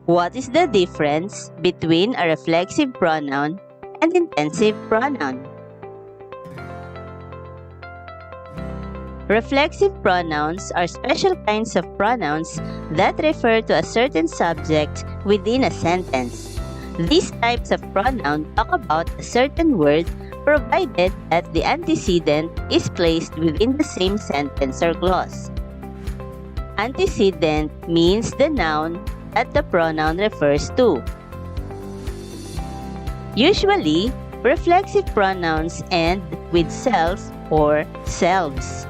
What is the difference between a reflexive pronoun and intensive pronoun? Reflexive pronouns are special kinds of pronouns that refer to a certain subject within a sentence. These types of pronouns talk about a certain word provided that the antecedent is placed within the same sentence or clause. Antecedent means the noun that the pronoun refers to. Usually, reflexive pronouns end with self or selves.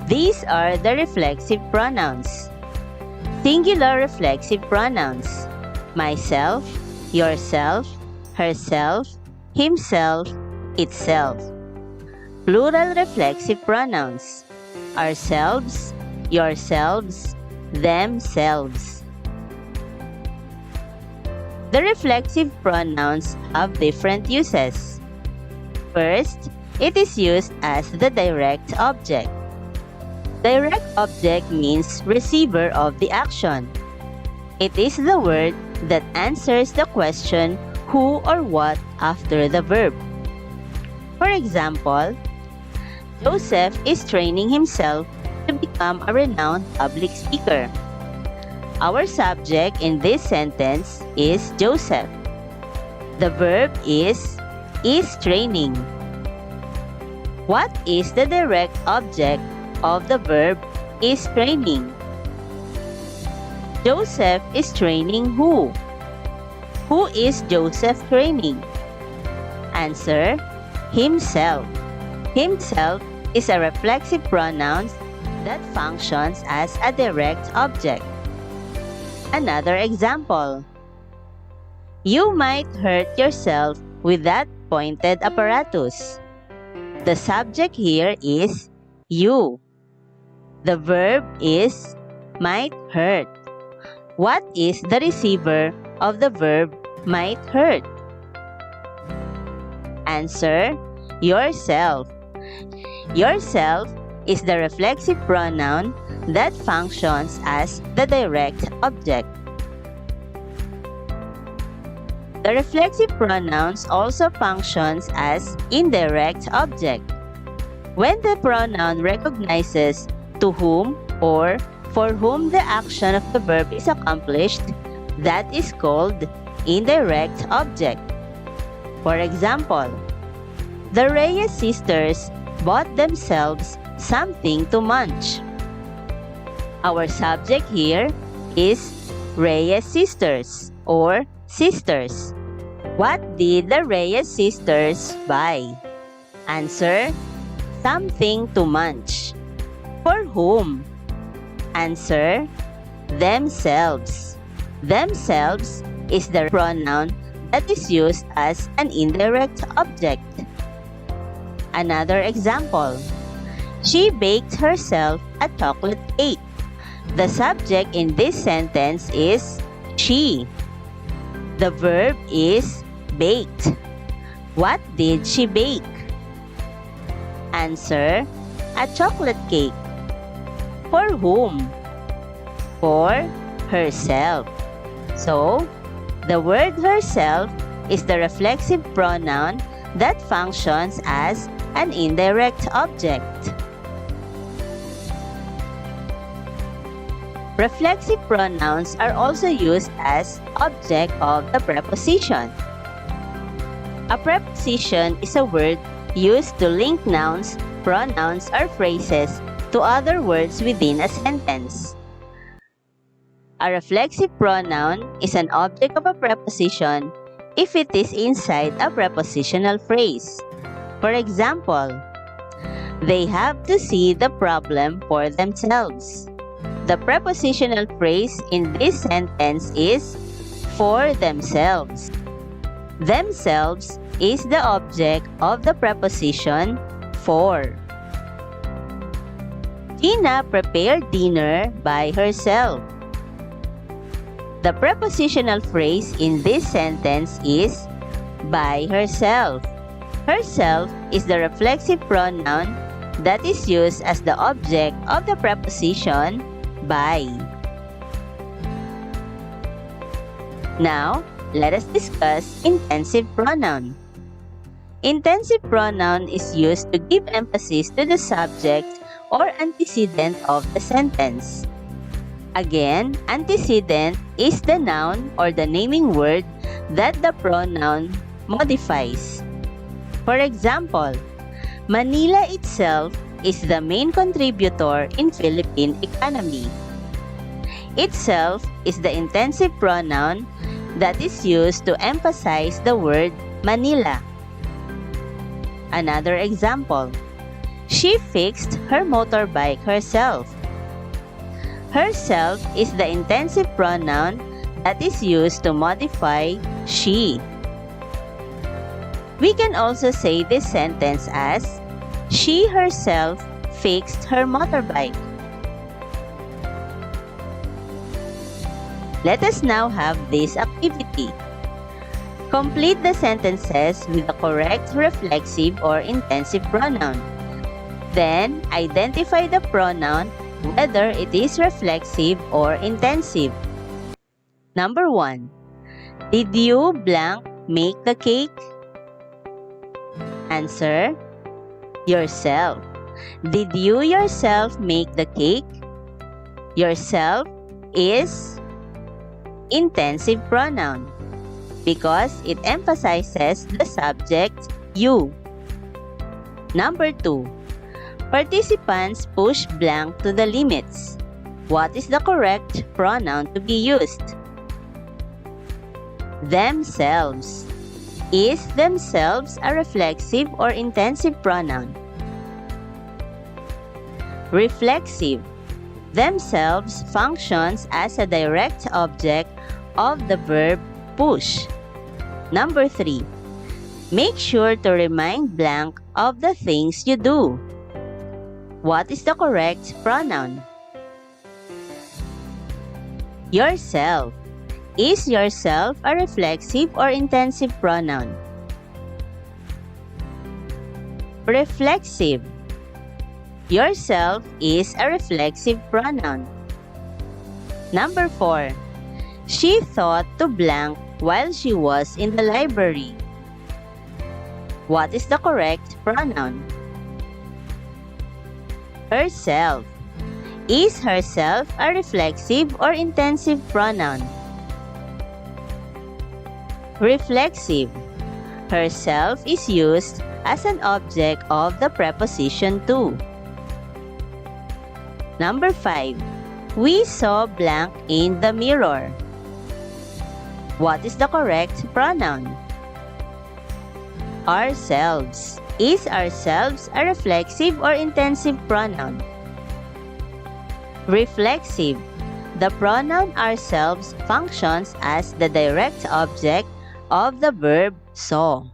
These are the reflexive pronouns. Singular reflexive pronouns: myself, yourself, herself, himself, itself. Plural reflexive pronouns: ourselves, yourselves, themselves. The reflexive pronouns have different uses. First, it is used as the direct object. Direct object means receiver of the action. It is the word that answers the question who or what after the verb. For example, Joseph is training himself to become a renowned public speaker. Our subject in this sentence is Joseph. The verb is training. What is the direct object of the verb is training? Joseph is training who? Who is Joseph training? Answer: himself. Himself is a reflexive pronoun that functions as a direct object. Another example: you might hurt yourself with that pointed apparatus. The subject here is you. The verb is might hurt. What is the receiver of the verb might hurt? Answer: yourself. Yourself is the reflexive pronoun that functions as the direct object. The reflexive pronouns also functions as indirect object. When the pronoun recognizes to whom or for whom the action of the verb is accomplished, that is called indirect object. For example, the Reyes sisters bought themselves something to munch. Our subject here is Reyes sisters or sisters. What did the Reyes sisters buy? Answer: something to munch. For whom? Answer: themselves. Themselves is the pronoun that is used as an indirect object. Another example: she baked herself a chocolate cake. The subject in this sentence is she. The verb is baked. What did she bake? Answer: a chocolate cake. For whom? For herself. So, the word herself is the reflexive pronoun that functions as an indirect object. Reflexive pronouns are also used as object of the preposition. A preposition is a word used to link nouns, pronouns, or phrases to other words within a sentence. A reflexive pronoun is an object of a preposition if it is inside a prepositional phrase. For example, they have to see the problem for themselves. The prepositional phrase in this sentence is for themselves. Themselves is the object of the preposition for. Tina prepared dinner by herself. The prepositional phrase in this sentence is by herself. Herself is the reflexive pronoun that is used as the object of the preposition by. Now, let us discuss intensive pronoun. Intensive pronoun is used to give emphasis to the subject or antecedent of the sentence. Again, antecedent is the noun or the naming word that the pronoun modifies. For example, Manila itself is the main contributor in Philippine economy. Itself is the intensive pronoun that is used to emphasize the word Manila. Another example, she fixed her motorbike herself. Herself is the intensive pronoun that is used to modify she. We can also say this sentence as, she herself fixed her motorbike. Let us now have this activity. Complete the sentences with the correct reflexive or intensive pronoun. Then, identify the pronoun whether it is reflexive or intensive. Number 1. Did you blank make the cake? Answer, yourself. Did you yourself make the cake? Yourself is intensive pronoun because it emphasizes the subject you. Number 2. Participants push blank to the limits. What is the correct pronoun to be used? Themselves. Is themselves a reflexive or intensive pronoun? Reflexive. Themselves functions as a direct object of the verb push. Number 3. Make sure to remind blank of the things you do. What is the correct pronoun? Yourself. Is yourself a reflexive or intensive pronoun? Reflexive. Yourself is a reflexive pronoun. Number 4. She thought to blank while she was in the library. What is the correct pronoun? Herself. Is herself a reflexive or intensive pronoun? Reflexive. Herself is used as an object of the preposition to. Number 5. We saw blank in the mirror. What is the correct pronoun? Ourselves. Is ourselves a reflexive or intensive pronoun? Reflexive. The pronoun ourselves functions as the direct object of the verb saw.